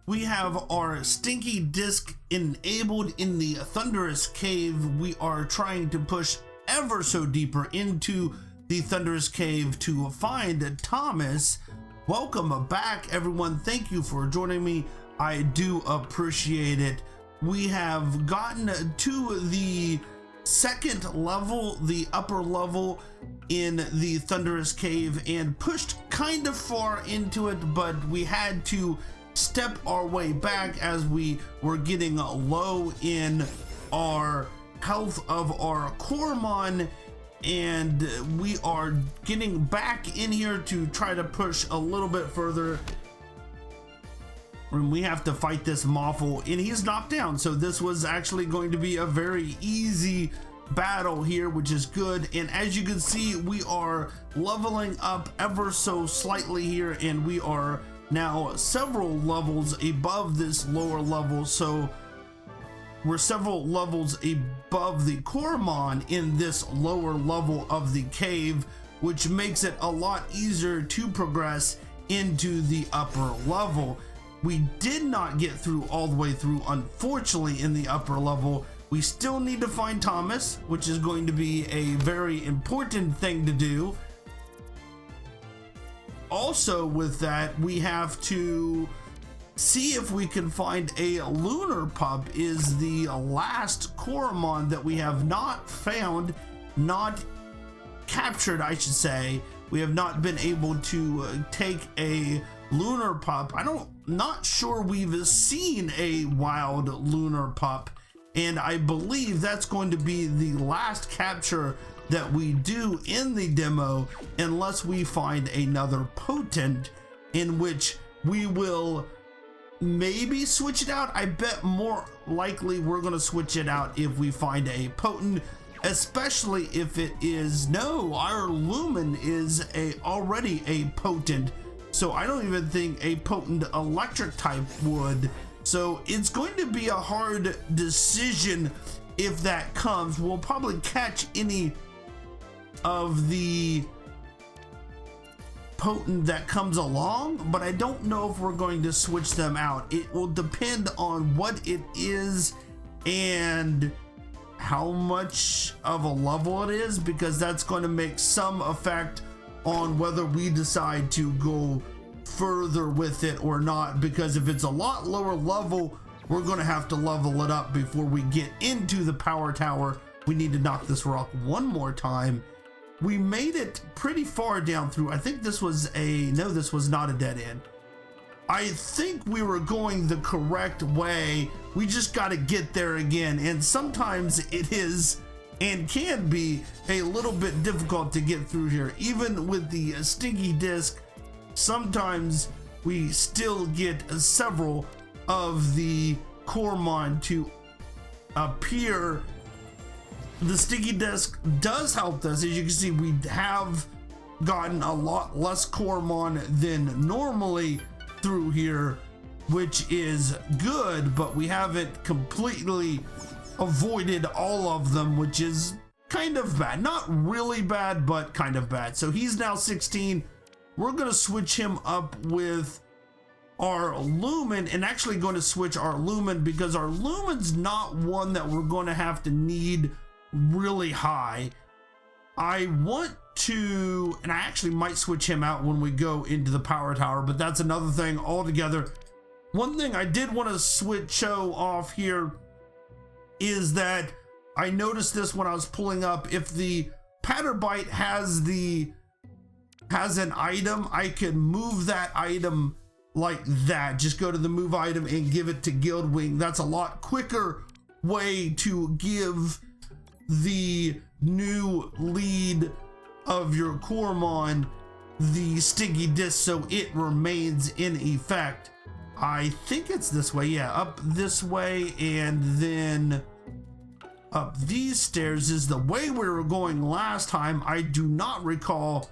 We have our stinky disc enabled in the thunderous cave. We are trying to push ever so deeper into the thunderous cave to find Thomas. Welcome back, everyone. Thank you for joining me. I do appreciate it. We have gotten to the second level, the upper level in the thunderous cave, and pushed kind of far into it, but we had to step our way back as we were getting low in our health of our Coromon, and we are getting back in here to try to push a little bit further. And we have to fight this Moffle, and he's knocked down, so this was actually going to be a very easy battle here, which is good. And as you can see, we are leveling up ever so slightly here, and we are now several levels above this lower level, so we're several levels above the Coromon in this lower level of the cave, which makes it a lot easier to progress into the upper level. We did not get through all the way through, unfortunately, in the upper level. We still need to find Thomas, which is going to be a very important thing to do. Also with that, we have to see if we can find a lunar pup. Is the last Coromon that we have not found, not captured, I should say. We have not been able to take a lunar pup. Not sure we've seen a wild lunar pup, and I believe that's going to be the last capture that we do in the demo, unless we find another potent, in which we will maybe switch it out. I bet more likely we're going to switch it out if we find a potent, especially if it is, no, our Lumen is already a potent, so I don't even think a potent electric type would. So it's going to be a hard decision if that comes. We'll probably catch any of the potent that comes along, but I don't know if we're going to switch them out. It will depend on what it is and how much of a level it is, because that's going to make some effect on whether we decide to go further with it or not, because if it's a lot lower level, we're going to have to level it up before we get into the power tower. We need to knock this rock one more time. We made it pretty far down through. I think this was no, this was not a dead end. I think we were going the correct way. We just got to get there again, and sometimes it is and can be a little bit difficult to get through here. Even with the stinky disc, sometimes we still get several of the Coromon to appear. The sticky disc does help us. As you can see, we have gotten a lot less Coromon than normally through here, which is good, but we haven't completely avoided all of them, which is kind of bad. Not really bad, but kind of bad. So he's now 16. We're going to switch him up with our Lumen, and actually going to switch our Lumen because our Lumen's not one that we're going to have to need really high. I want to, and I actually might switch him out when we go into the power tower, but that's another thing altogether. One thing I did want to show off here is that I noticed this when I was pulling up. If the Patterbite has an item, I can move that item like that. Just go to the move item and give it to Guildwing. That's a lot quicker way to give the new lead of your Coromon the stinky disc so it remains in effect. I think it's this way, yeah, up this way, and then up these stairs is the way we were going last time. I do not recall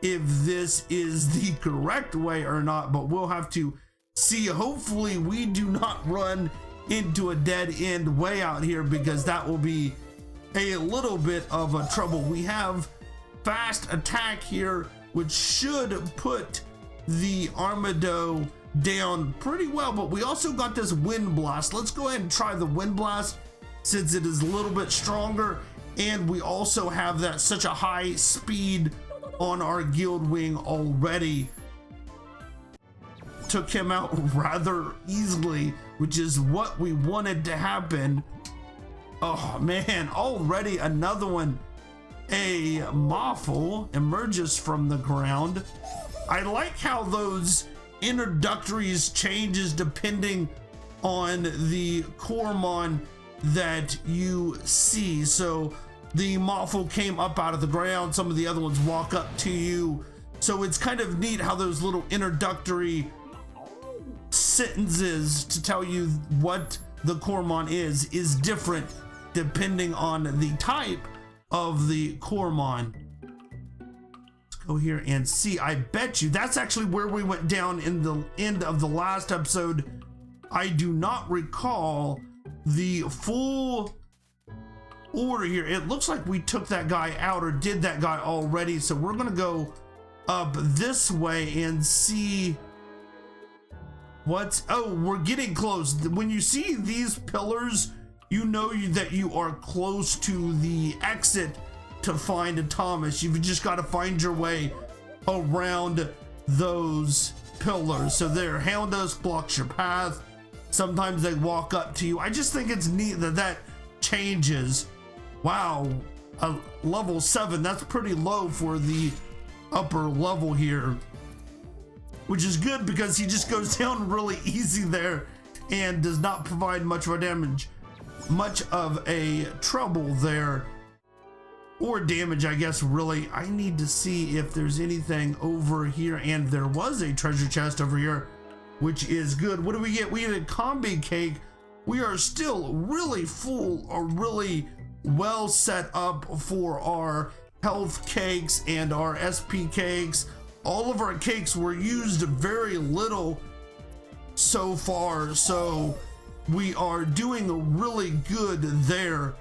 if this is the correct way or not, but we'll have to see. Hopefully we do not run into a dead end way out here, because that will be a little bit of a trouble. We have fast attack here, which should put the Armado down pretty well, but we also got this wind blast. Let's go ahead and try the wind blast since it is a little bit stronger, and we also have that such a high speed on our guild wing already. Took him out rather easily, which is what we wanted to happen. Oh man, already another one. A Moffle emerges from the ground. I like how those introductories changes depending on the Coromon that you see. So the Moffle came up out of the ground, some of the other ones walk up to you. So it's kind of neat how those little introductory sentences to tell you what the Coromon is different depending on the type of the Coromon. Let's go here and see. I bet you that's actually where we went down in the end of the last episode. I do not recall the full order here. It looks like we took that guy out or did that guy already, so we're gonna go up this way and see what's... Oh, we're getting close. When you see these pillars, you know that you are close to the exit to find a Thomas. You've just got to find your way around those pillars. So there, Houndos blocks your path. Sometimes they walk up to you. I just think it's neat that that changes. Wow, level 7, that's pretty low for the upper level here, which is good because he just goes down really easy there and does not provide much of a damage, much of a trouble there, or damage, I guess. Really, I need to see if there's anything over here, and there was a treasure chest over here, which is good. What do we get? We get a combi cake. We are still really full, or really well set up for our health cakes and our SP cakes. All of our cakes were used very little so far, so we are doing really good there.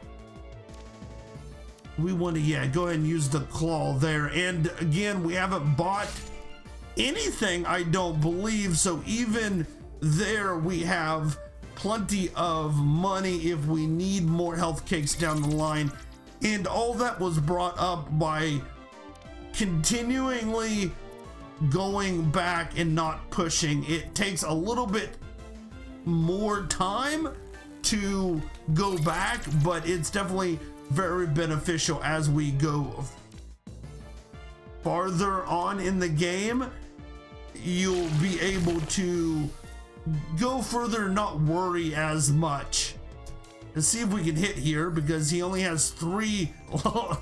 We want to, yeah, go ahead and use the claw there. And again, we haven't bought anything, I don't believe, so even there we have plenty of money if we need more health cakes down the line. And all that was brought up by continually going back and not pushing. It takes a little bit more time to go back, but it's definitely very beneficial as we go farther on in the game. You'll be able to go further and not worry as much. Let's see if we can hit here, because he only has 3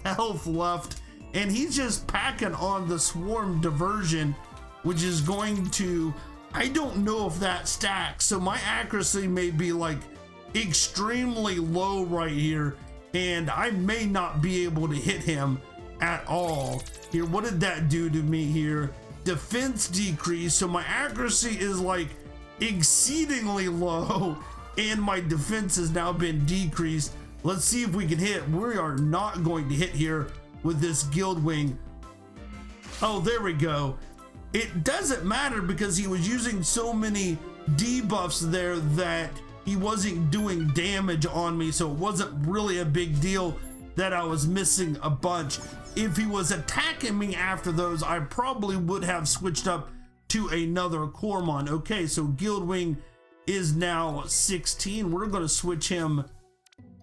health left, and he's just packing on the swarm diversion, which is going to, I don't know if that stacks, so my accuracy may be like extremely low right here, and I may not be able to hit him at all. Here, what did that do to me here? Defense decrease, so my accuracy is like exceedingly low, and my defense has now been decreased. Let's see if we can hit. We are not going to hit here with this guild wing. Oh, there we go. It doesn't matter because he was using so many debuffs there that he wasn't doing damage on me, so it wasn't really a big deal that I was missing a bunch. If he was attacking me after those, I probably would have switched up to another Coromon. Okay, so guild wing is now 16. We're going to switch him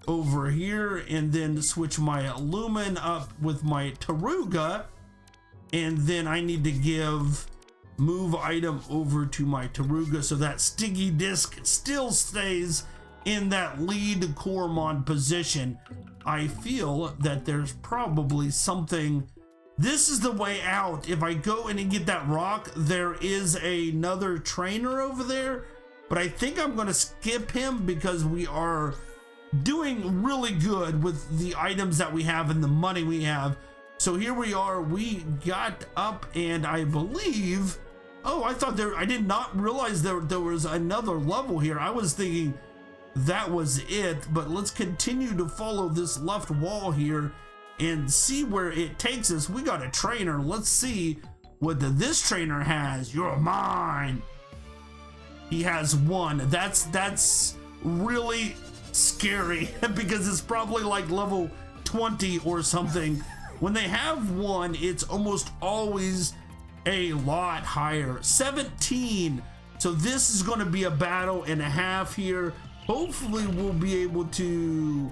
over here and then switch my Lumen up with my Taruga, and then I need to give move item over to my Taruga so that Stiggy Disc still stays in that lead Coromon position. I feel that there's probably something. This is the way out. If I go in and get that rock, there is another trainer over there, but I think I'm gonna skip him because we are doing really good with the items that we have and the money we have. So here we are, we got up, and I believe, oh, I thought I did not realize there was another level here. I was thinking that was it, but let's continue to follow this left wall here and see where it takes us. We got a trainer. Let's see what this trainer has. You're mine. he has 1. That's really scary because it's probably like level 20 or something. When they have 1, it's almost always a lot higher. 17. So this is going to be a battle and a half here. Hopefully we'll be able to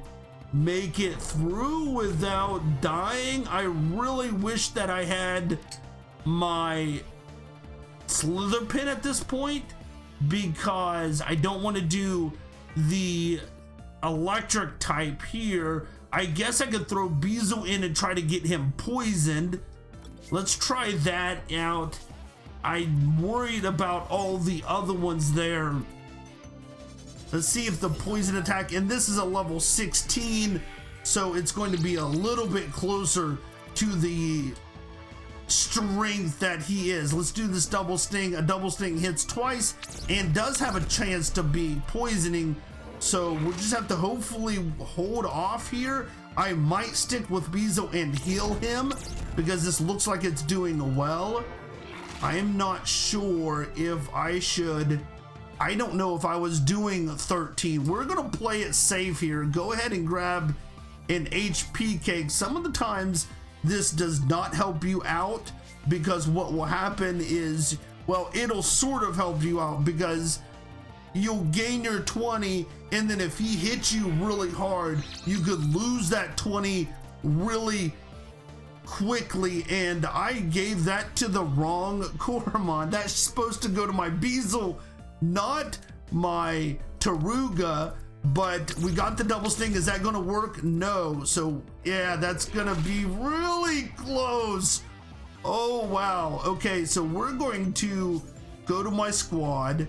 make it through without dying. I really wish that I had my slither pin at this point, because I don't want to do the electric type here. I guess I could throw Beezle in and try to get him poisoned. Let's try that out. I'm worried about all the other ones there. Let's see if the poison attack, and this is a level 16, so it's going to be a little bit closer to the strength that he is. Let's do this double sting. A double sting hits twice and does have a chance to be poisoning, so we'll just have to hopefully hold off here. I might stick with Beezle and heal him because this looks like it's doing well. I am not sure if I should. I don't know if I was doing 13. We're gonna play it safe here. Go ahead and grab an HP cake. Some of the times this does not help you out, because what will happen is, well, it'll sort of help you out because you'll gain your 20, and then if he hits you really hard, you could lose that 20 really quickly. And I gave that to the wrong Coromon. That's supposed to go to my Beezle, not my Taruga. But we got the double sting. Is that gonna work? No. So yeah, that's gonna be really close. Oh wow. Okay, so we're going to go to my squad.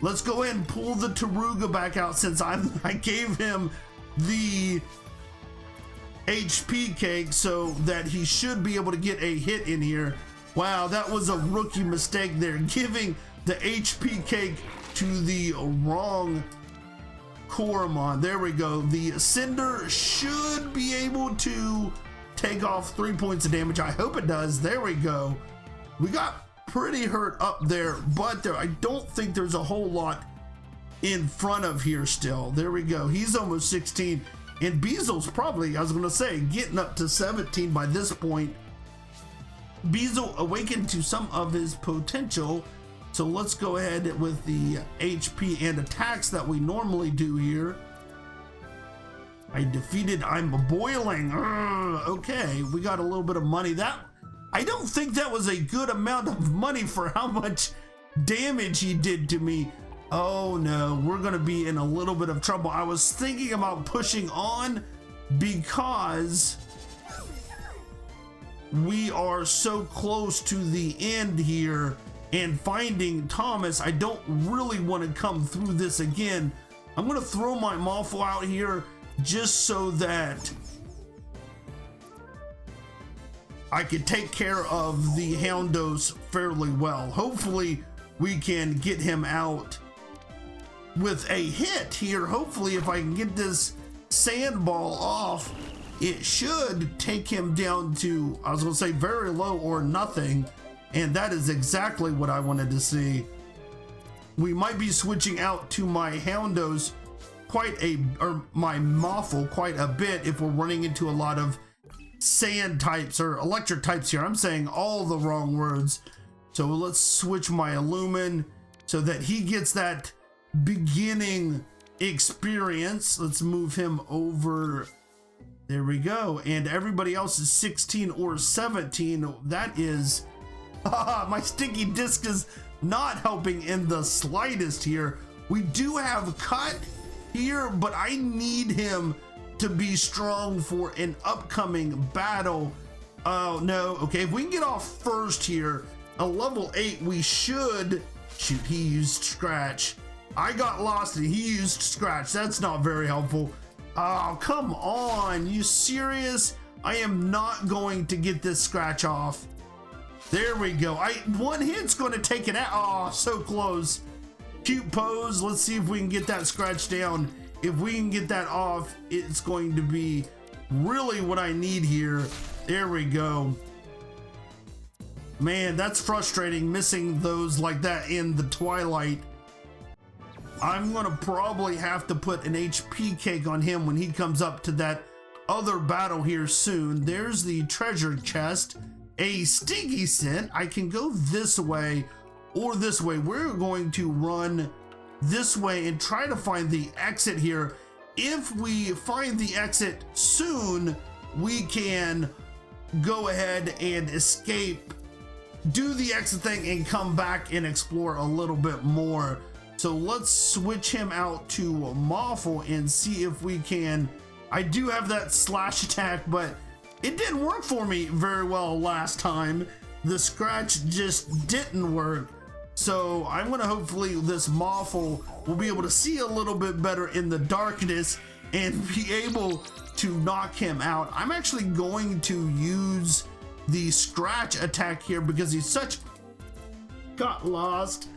Let's go ahead and pull the Taruga back out, since I gave him the HP cake, so that he should be able to get a hit in here. Wow, that was a rookie mistake there, giving the HP cake to the wrong Coromon. There we go. The Cinder should be able to take off 3 points of damage. I hope it does. There we go. We got pretty hurt up there, but I don't think there's a whole lot in front of here still. There we go. He's almost 16, and Beezle's probably, I was gonna say, getting up to 17 by this point. Beezle awakened to some of his potential. So let's go ahead with the HP and attacks that we normally do here. I defeated I'm boiling. Okay, we got a little bit of money. That, I don't think that was a good amount of money for how much damage he did to me. Oh no, we're gonna be in a little bit of trouble. I was thinking about pushing on because we are so close to the end here and finding Thomas. I don't really want to come through this again. I'm gonna throw my Maulful out here just so that I can take care of the Houndos fairly well. Hopefully we can get him out with a hit here. Hopefully if I can get this sandball off, it should take him down to, I was gonna say, very low or nothing. And that is exactly what I wanted to see. We might be switching out to my Houndos or my Maulful quite a bit if we're running into a lot of sand types or electric types here. I'm saying all the wrong words. So let's switch my Illumin so that he gets that beginning experience. Let's move him over. There we go. And everybody else is 16 or 17. That is... my sticky disc is not helping in the slightest here. We do have Cut here, but I need him to be strong for an upcoming battle. Oh no. Okay, if we can get off first here, a level 8, we should... Shoot, he used Scratch. I got lost and he used Scratch. That's not very helpful. Oh, come on. You serious? I am not going to get this Scratch off. There we go. One hit's going to take it out. Oh, so close. Cute pose. Let's see if we can get that Scratch down. If we can get that off, it's going to be really what I need here. There we go. Man, that's frustrating, missing those like that in the twilight. I'm gonna probably have to put an HP cake on him when he comes up to that other battle here soon. There's the treasure chest, a stinky scent. I can go this way or this way. We're going to run this way and try to find the exit here. If we find the exit soon, we can go ahead and escape, do the exit thing, and come back and explore a little bit more. So let's switch him out to Moffle and see if we can. I do have that slash attack, but it didn't work for me very well last time. The scratch just didn't work. So I'm gonna hopefully this Moffle will be able to see a little bit better in the darkness and be able to knock him out. I'm actually going to use the scratch attack here because he's such got lost.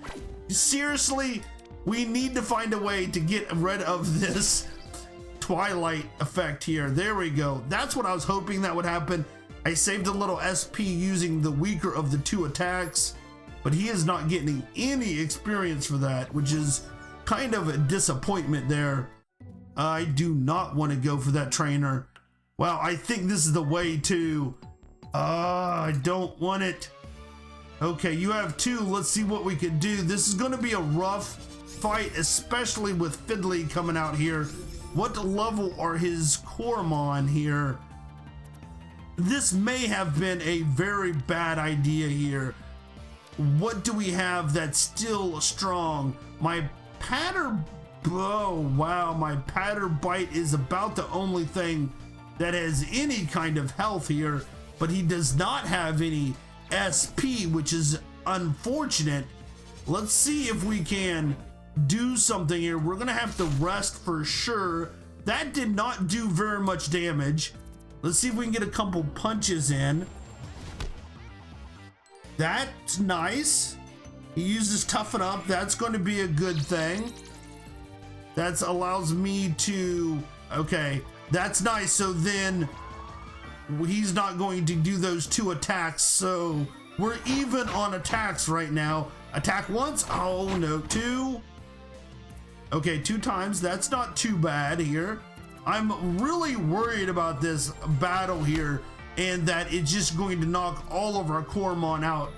Seriously, we need to find a way to get rid of this twilight effect here. There we go. That's what I was hoping that would happen. I saved a little SP using the weaker of the two attacks, but he is not getting any experience for that, which is kind of a disappointment there. I do not want to go for that trainer. Well, I think this is the way to. I don't want it. Okay, you have two. Let's see what we can do. This is going to be a rough fight, especially with Fiddly coming out here. What level are his Coromon here? This may have been a very bad idea here. What do we have that's still strong? My patter. Oh wow, my patter bite is about the only thing that has any kind of health here, but he does not have any SP, which is unfortunate. Let's see if we can do something here. We're gonna have to rest for sure. That did not do very much damage. Let's see if we can get a couple punches in. That's nice. He uses toughen up. That's going to be a good thing. That allows me to, okay, that's nice. So then he's not going to do those two attacks. So we're even on attacks right now. Attack once, oh no, two. Okay, two times, that's not too bad here. I'm really worried about this battle here and that it's just going to knock all of our Coromon out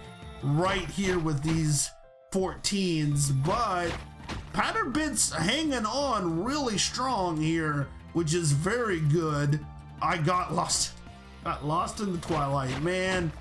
right here with these 14s, but Patterbit's hanging on really strong here, which is very good. I got lost in the twilight, man.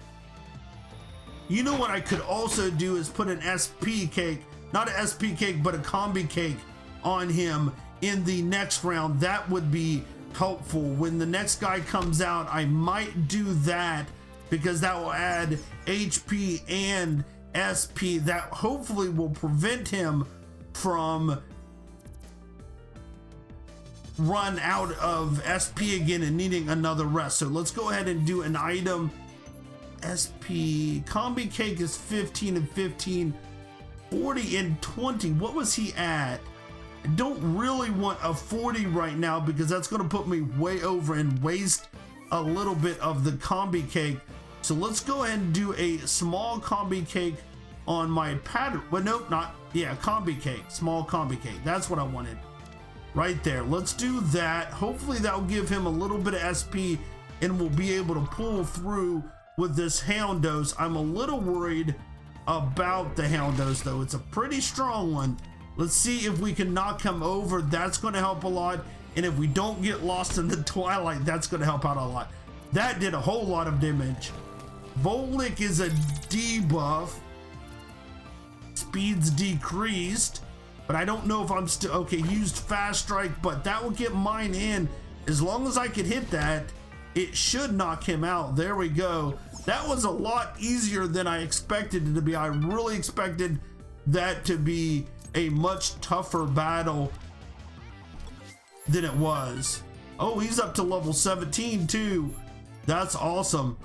You know what I could also do is put an SP cake, not an SP cake, but a combi cake on him in the next round. That would be helpful. When the next guy comes out, I might do that because that will add HP and SP. That hopefully will prevent him from run out of SP again and needing another rest. So let's go ahead and do an item. SP combi cake is 15 and 15, 40 and 20. What was he at? I don't really want a 40 right now because that's going to put me way over and waste a little bit of the combi cake. So let's go ahead and do a small combi cake on my pattern. But nope, not, yeah, combi cake, small combi cake. That's what I wanted right there. Let's do that. Hopefully that will give him a little bit of SP and we'll be able to pull through with this Houndos. I'm a little worried about the Houndos though. It's a pretty strong one. Let's see if we can knock him over. That's going to help a lot. And if we don't get lost in the twilight, that's going to help out a lot. That did a whole lot of damage. Voltic is a debuff. Speed's decreased, but I don't know if I'm still okay. Used fast strike, but that will get mine in. As long as I can hit that, it should knock him out. There we go. That was a lot easier than I expected it to be. I really expected that to be a much tougher battle than it was. Oh, he's up to level 17 too. That's awesome.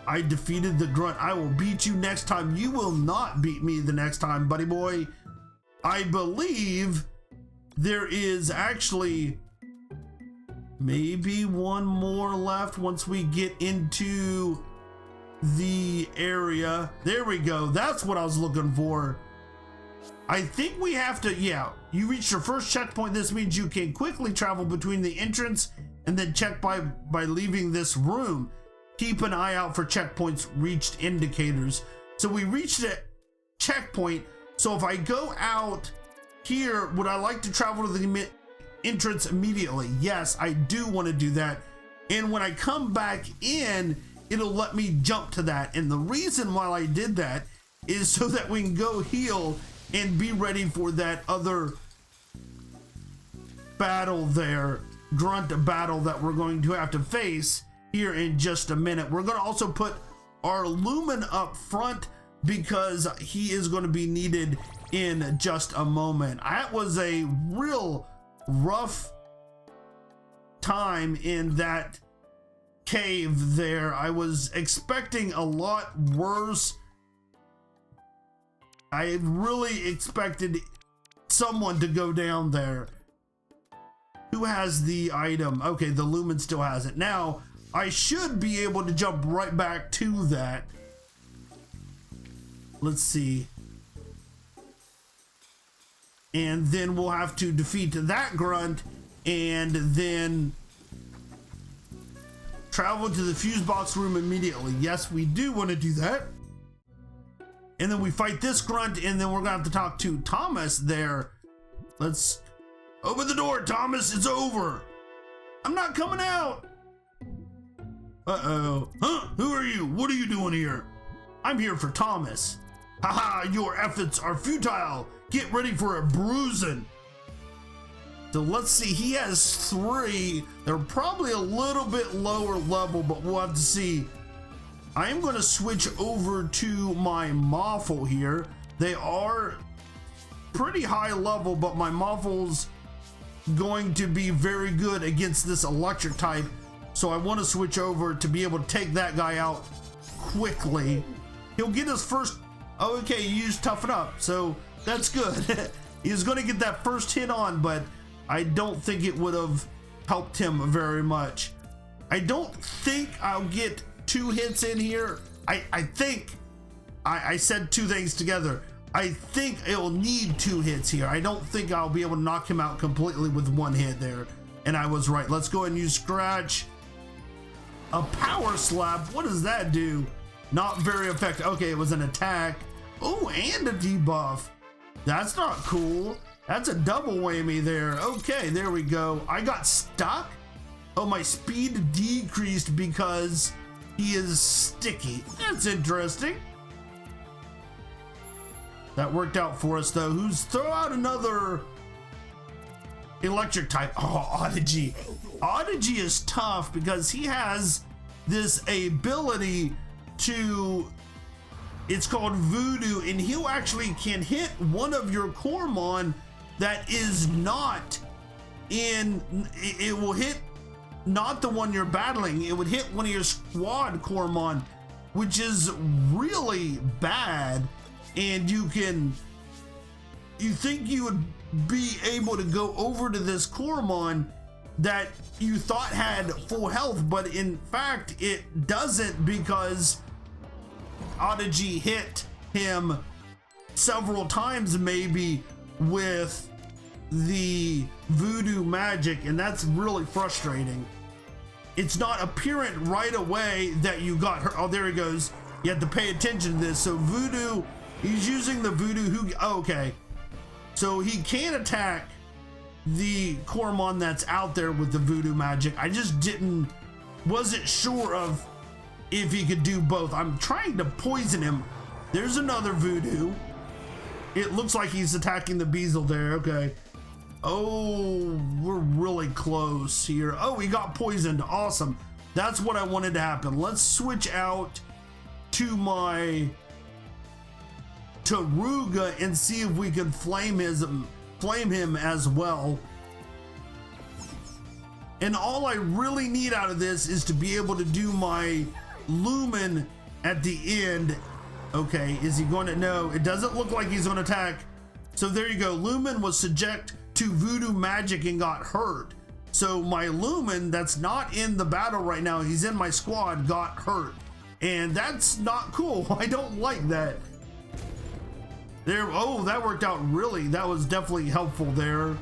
I defeated the grunt. I will beat you next time. You will not beat me the next time, buddy boy. I believe there is actually maybe one more left once we get into the area. There we go. That's what I was looking for. I think we have to, yeah, you reached your first checkpoint. This means you can quickly travel between the entrance and then check by leaving this room. Keep an eye out for checkpoints reached indicators. So we reached a checkpoint. So if I go out here, would I like to travel to the entrance immediately? Yes, I do want to do that. And when I come back in, it'll let me jump to that. And the reason why I did that is so that we can go heal and be ready for that other battle there, grunt battle that we're going to have to face here in just a minute. We're going to also put our Lumen up front because he is going to be needed in just a moment. That was a real rough time in that cave there. I was expecting a lot worse. I really expected someone to go down there. Who has the item? Okay, the Lumen still has it. Now, I should be able to jump right back to that. Let's see. And then we'll have to defeat that grunt and then travel to the fuse box room immediately. Yes, we do want to do that. And then we fight this grunt, and then we're gonna have to talk to Thomas there. Let's open the door, Thomas. It's over. I'm not coming out. Uh-oh. Huh? Who are you? What are you doing here? I'm here for Thomas. Haha, your efforts are futile. Get ready for a bruising. So let's see, he has 3. They're probably a little bit lower level, but we'll have to see. I am going to switch over to my Moffle here. They are pretty high level, but my Moffle's going to be very good against this electric type. So I want to switch over to be able to take that guy out quickly. He'll get his first, oh, okay, you used Toughen Up, so that's good. He's going to get that first hit on, but I don't think it would have helped him very much. I don't think I'll get 2 hits in here. I think I said 2 things together. I think it'll need 2 hits here. I don't think I'll be able to knock him out completely with 1 hit there. And I was right. Let's go ahead and use Scratch. A Power Slap. What does that do? Not very effective. Okay, it was an attack. Oh, and a debuff. That's not cool. That's a double whammy there. Okay, there we go. I got stuck. Oh, my speed decreased because he is sticky. That's interesting. That worked out for us though. Throw out another electric type. Oh, Audigy. Audigy is tough because he has this ability to, it's called Voodoo, and he'll actually can hit one of your Coromon that is not in, it will hit not the one you're battling. It would hit one of your squad Coromon, which is really bad. And you think you would be able to go over to this Coromon that you thought had full health, but in fact it doesn't, because Audigy hit him several times maybe with the voodoo magic, and that's really frustrating. It's not apparent right away that you got hurt. Oh, there he goes. You have to pay attention to this. So voodoo, he's using the voodoo. Oh, okay. So he can attack the Coromon that's out there with the voodoo magic. I just wasn't sure of if he could do both. I'm trying to poison him. There's another voodoo. It looks like he's attacking the Beezle there. Okay. Oh, we're really close here. Oh, he got poisoned. Awesome. That's what I wanted to happen. Let's switch out to my Taruga and see if we can flame him as well. And all I really need out of this is to be able to do my Lumen at the end. Okay, is he going to? No, it doesn't look like he's going to attack. So there you go. Lumen was subject to voodoo magic and got hurt. So my Lumen that's not in the battle right now, he's in my squad, got hurt. And that's not cool. I don't like that. There, oh, that worked out really. That was definitely helpful there.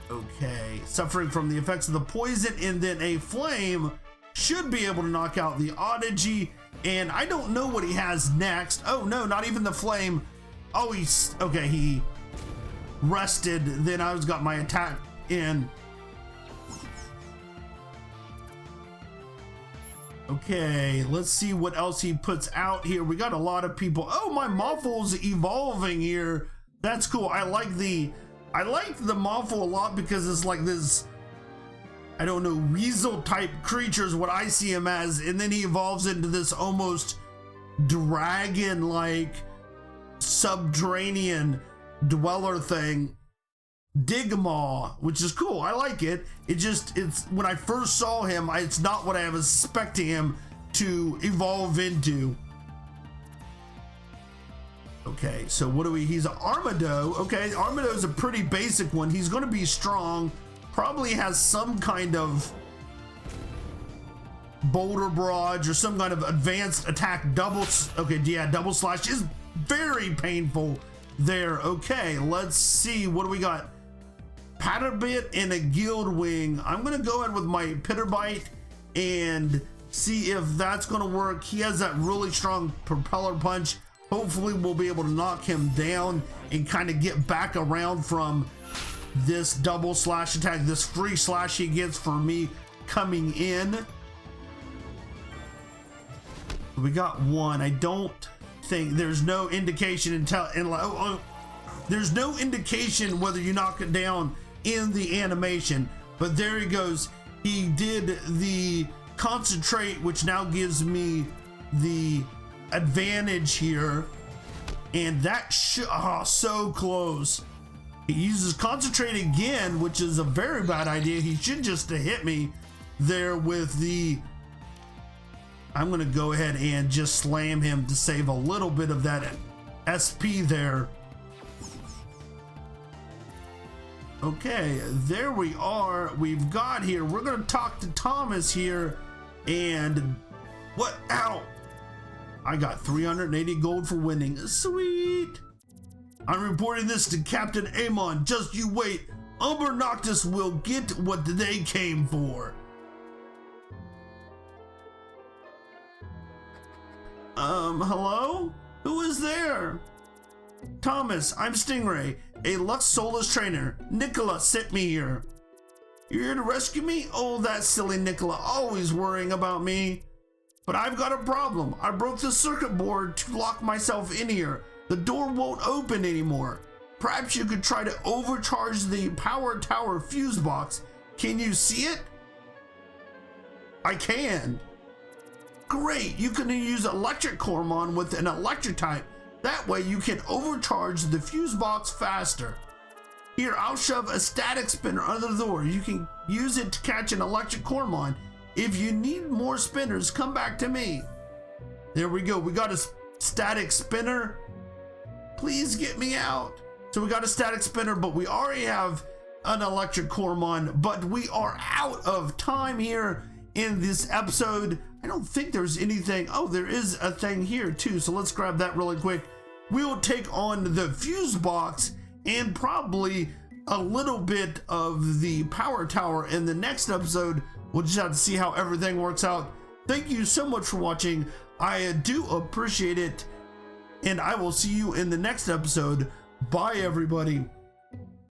Okay, suffering from the effects of the poison, and then a flame should be able to knock out the Oddity. And I don't know what he has next. Oh no, not even the flame. Oh, he's okay. He rested. Then I was got my attack in. Okay, let's see what else he puts out here. We got a lot of people. Oh, my Moffle's evolving here. That's cool. I like the Moffle a lot because it's like this, I don't know, weasel type creature is what I see him as, and then he evolves into this almost dragon like subterranean dweller thing, Digmaw, which is cool. I like it. It's when I first saw him, it's not what I was expecting him to evolve into. Okay, so what do we, he's an Armado. Okay, Armado is a pretty basic one. He's going to be strong, probably has some kind of boulder barrage or some kind of advanced attack. Double slash is very painful there. Okay, let's see, what do we got? Patterbit and a Guild Wing. I'm gonna go ahead with my Pitterbite and see if that's gonna work. He has that really strong propeller punch. Hopefully we'll be able to knock him down and kind of get back around from this double slash attack, this free slash he gets for me coming in. We got one. I don't think there's no indication there's no indication whether you knock it down in the animation, but there he goes. He did the concentrate, which now gives me the advantage here, and that so close. He uses concentrate again, which is a very bad idea. He should just have hit me there with the, I'm gonna go ahead and just slam him to save a little bit of that SP there. Okay, there we are. We've got here, we're gonna talk to Thomas here, and what? Ow! I got 380 gold for winning. Sweet! I'm reporting this to Captain Amon. Just you wait. Umber Noctis will get what they came for. Hello? Who is there? Thomas, I'm Stingray, a Lux Solus trainer. Nicola sent me here. You're here to rescue me? Oh, that silly Nicola, always worrying about me. But I've got a problem. I broke the circuit board to lock myself in here. The door won't open anymore. Perhaps you could try to overcharge the power tower fuse box. Can you see it? I can. Great, you can use electric Coromon with an electric type. That way you can overcharge the fuse box faster. Here, I'll shove a static spinner under the door. You can use it to catch an electric Coromon. If you need more spinners, come back to me. There we go, we got a static spinner. Please get me out. So we got a static spinner, but we already have an electric Coromon, but we are out of time here in this episode. I don't think there's anything. Oh, there is a thing here too, so let's grab that really quick. We'll take on the fuse box and probably a little bit of the power tower in the next episode. We'll just have to see how everything works out. Thank you so much for watching. I do appreciate it, and I will see you in the next episode. Bye, everybody.